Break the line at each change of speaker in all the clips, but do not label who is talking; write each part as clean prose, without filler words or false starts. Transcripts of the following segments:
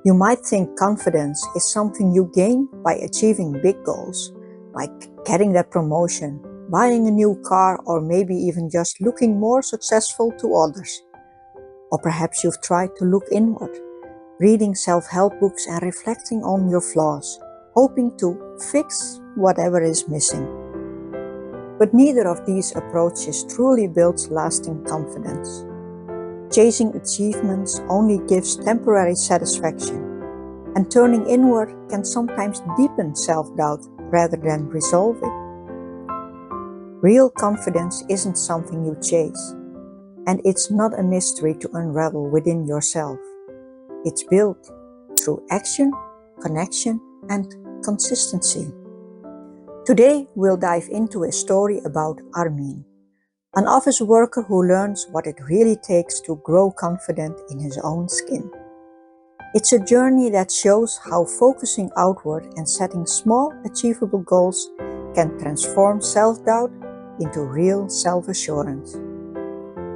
You might think confidence is something you gain by achieving big goals, like getting that promotion, buying a new car, or maybe even just looking more successful to others. Or perhaps you've tried to look inward, reading self-help books and reflecting on your flaws, hoping to fix whatever is missing. But neither of these approaches truly builds lasting confidence. Chasing achievements only gives temporary satisfaction, and turning inward can sometimes deepen self-doubt rather than resolve it. Real confidence isn't something you chase, and it's not a mystery to unravel within yourself. It's built through action, connection, and consistency. Today, we'll dive into a story about Armeen, an office worker who learns what it really takes to grow confident in his own skin. It's a journey that shows how focusing outward and setting small, achievable goals can transform self-doubt into real self-assurance.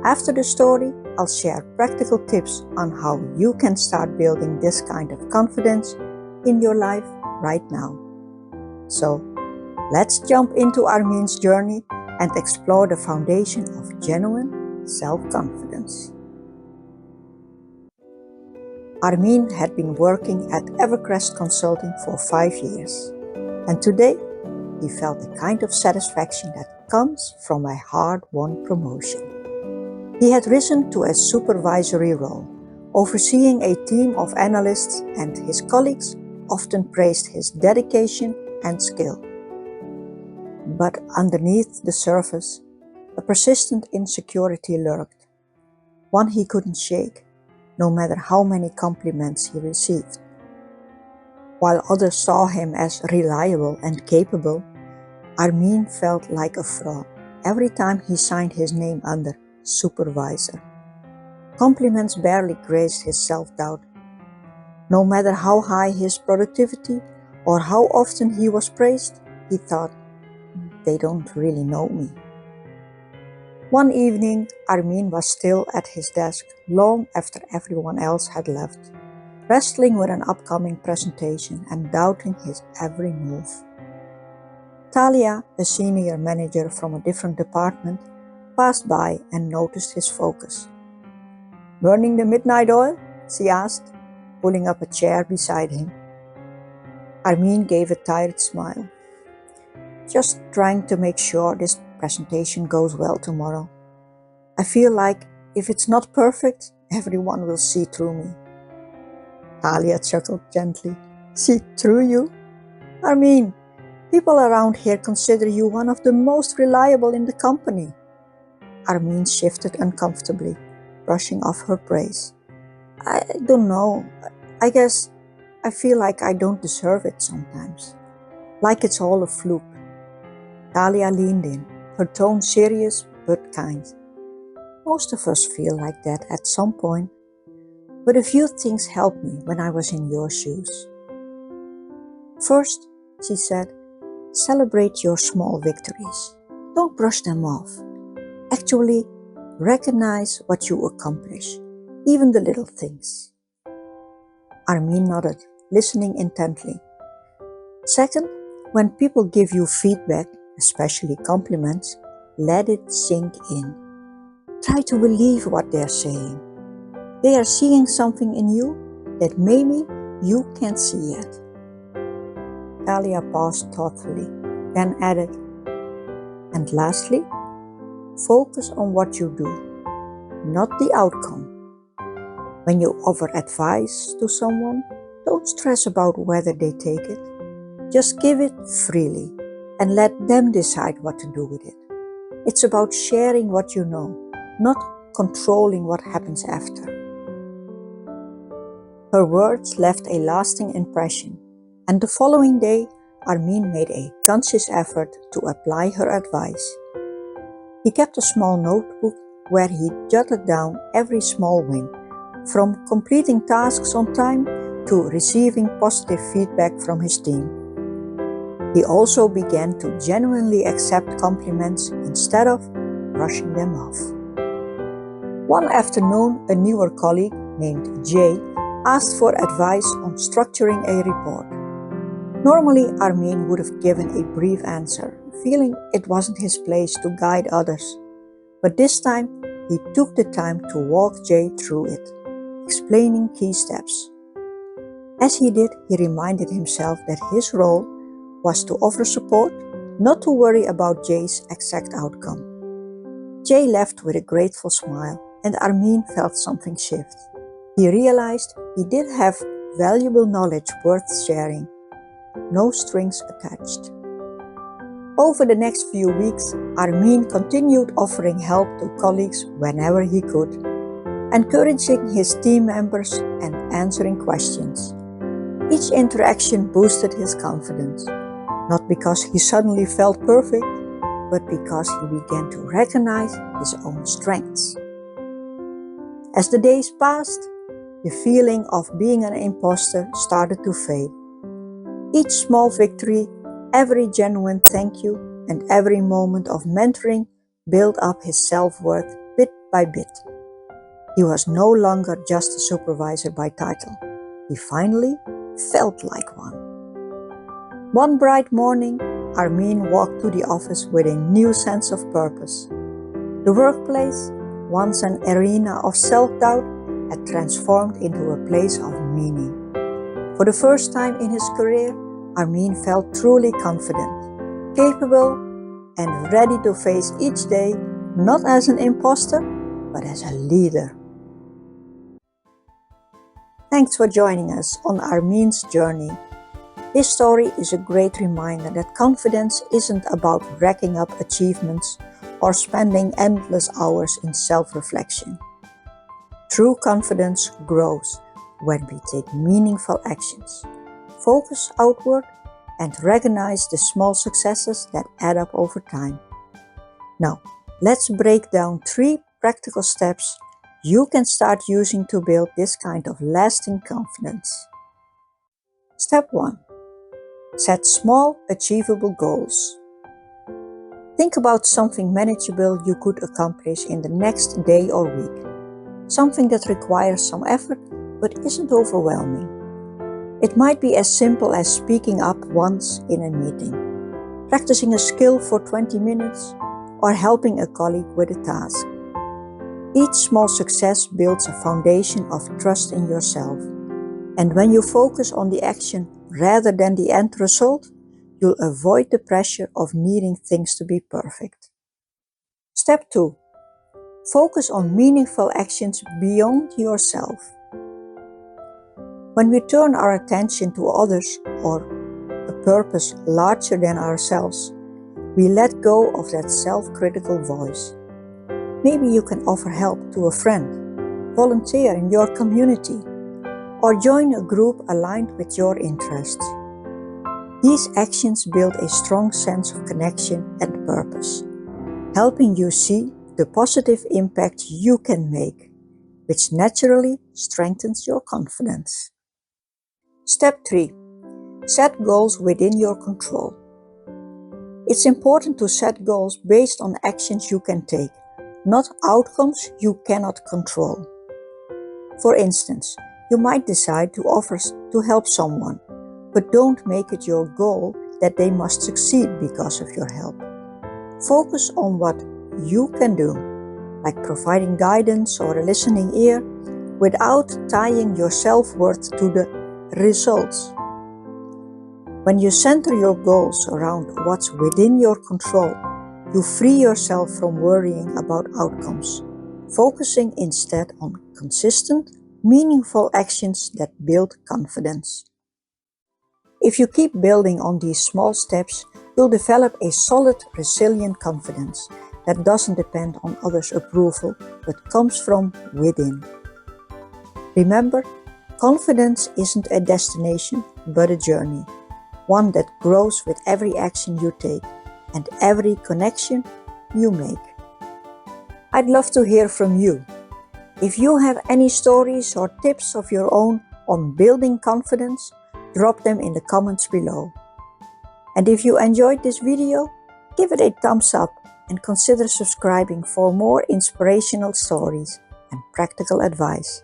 After the story, I'll share practical tips on how you can start building this kind of confidence in your life right now. So, let's jump into Armeen's journey and explore the foundation of genuine self-confidence. Armeen had been working at Evercrest Consulting for 5 years, and today he felt the kind of satisfaction that comes from a hard-won promotion. He had risen to a supervisory role, overseeing a team of analysts, and his colleagues often praised his dedication and skill. But underneath the surface, a persistent insecurity lurked, one he couldn't shake, no matter how many compliments he received. While others saw him as reliable and capable, Armeen felt like a fraud every time he signed his name under supervisor. Compliments barely grazed his self-doubt. No matter how high his productivity or how often he was praised, he thought, "They don't really know me." One evening, Armeen was still at his desk long after everyone else had left, wrestling with an upcoming presentation and doubting his every move. Talia, a senior manager from a different department, passed by and noticed his focus. "Burning the midnight oil?" she asked, pulling up a chair beside him. Armeen gave a tired smile. "Just trying to make sure this presentation goes well tomorrow. I feel like if it's not perfect, everyone will see through me." Talia chuckled gently. "See through you? Armeen, people around here consider you one of the most reliable in the company." Armeen shifted uncomfortably, brushing off her praise. "I don't know. I guess I feel like I don't deserve it sometimes. Like it's all a fluke." Talia leaned in, her tone serious but kind. "Most of us feel like that at some point, but a few things helped me when I was in your shoes. First," she said, "celebrate your small victories. Don't brush them off. Actually, recognize what you accomplish, even the little things." Armeen nodded, listening intently. "Second, when people give you feedback, especially compliments, let it sink in. Try to believe what they're saying. They are seeing something in you that maybe you can't see yet." Talia paused thoughtfully, then added, "And lastly, focus on what you do, not the outcome. When you offer advice to someone, don't stress about whether they take it. Just give it freely and let them decide what to do with it. It's about sharing what you know, not controlling what happens after." Her words left a lasting impression, and the following day, Armeen made a conscious effort to apply her advice. He kept a small notebook where he jotted down every small win, from completing tasks on time to receiving positive feedback from his team. He also began to genuinely accept compliments instead of brushing them off. One afternoon, a newer colleague named Jay asked for advice on structuring a report. Normally, Armeen would have given a brief answer, feeling it wasn't his place to guide others. But this time, he took the time to walk Jay through it, explaining key steps. As he did, he reminded himself that his role was to offer support, not to worry about Jay's exact outcome. Jay left with a grateful smile, and Armeen felt something shift. He realized he did have valuable knowledge worth sharing, no strings attached. Over the next few weeks, Armeen continued offering help to colleagues whenever he could, encouraging his team members and answering questions. Each interaction boosted his confidence, not because he suddenly felt perfect, but because he began to recognize his own strengths. As the days passed, the feeling of being an imposter started to fade. Each small victory, every genuine thank you, and every moment of mentoring built up his self-worth bit by bit. He was no longer just a supervisor by title. He finally felt like one. One bright morning, Armeen walked to the office with a new sense of purpose. The workplace, once an arena of self-doubt, had transformed into a place of meaning. For the first time in his career, Armeen felt truly confident, capable, and ready to face each day not as an imposter, but as a leader. Thanks for joining us on Armeen's journey. This story is a great reminder that confidence isn't about racking up achievements or spending endless hours in self-reflection. True confidence grows when we take meaningful actions, focus outward, and recognize the small successes that add up over time. Now, let's break down 3 practical steps you can start using to build this kind of lasting confidence. Step 1. Set small, achievable goals. Think about something manageable you could accomplish in the next day or week. Something that requires some effort but isn't overwhelming. It might be as simple as speaking up once in a meeting, practicing a skill for 20 minutes, or helping a colleague with a task. Each small success builds a foundation of trust in yourself. And when you focus on the action rather than the end result, you'll avoid the pressure of needing things to be perfect. Step 2. Focus on meaningful actions beyond yourself. When we turn our attention to others or a purpose larger than ourselves, we let go of that self-critical voice. Maybe you can offer help to a friend, volunteer in your community, or join a group aligned with your interests. These actions build a strong sense of connection and purpose, helping you see the positive impact you can make, which naturally strengthens your confidence. Step 3. Set goals within your control. It's important to set goals based on actions you can take, not outcomes you cannot control. For instance, you might decide to offer to help someone, but don't make it your goal that they must succeed because of your help. Focus on what you can do, like providing guidance or a listening ear, without tying your self-worth to the results. When you center your goals around what's within your control, you free yourself from worrying about outcomes, focusing instead on consistent, meaningful actions that build confidence. If you keep building on these small steps, you'll develop a solid, resilient confidence that doesn't depend on others' approval, but comes from within. Remember, confidence isn't a destination, but a journey, one that grows with every action you take and every connection you make. I'd love to hear from you. If you have any stories or tips of your own on building confidence, drop them in the comments below. And if you enjoyed this video, give it a thumbs up and consider subscribing for more inspirational stories and practical advice.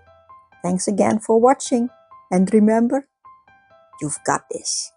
Thanks again for watching, and remember, you've got this.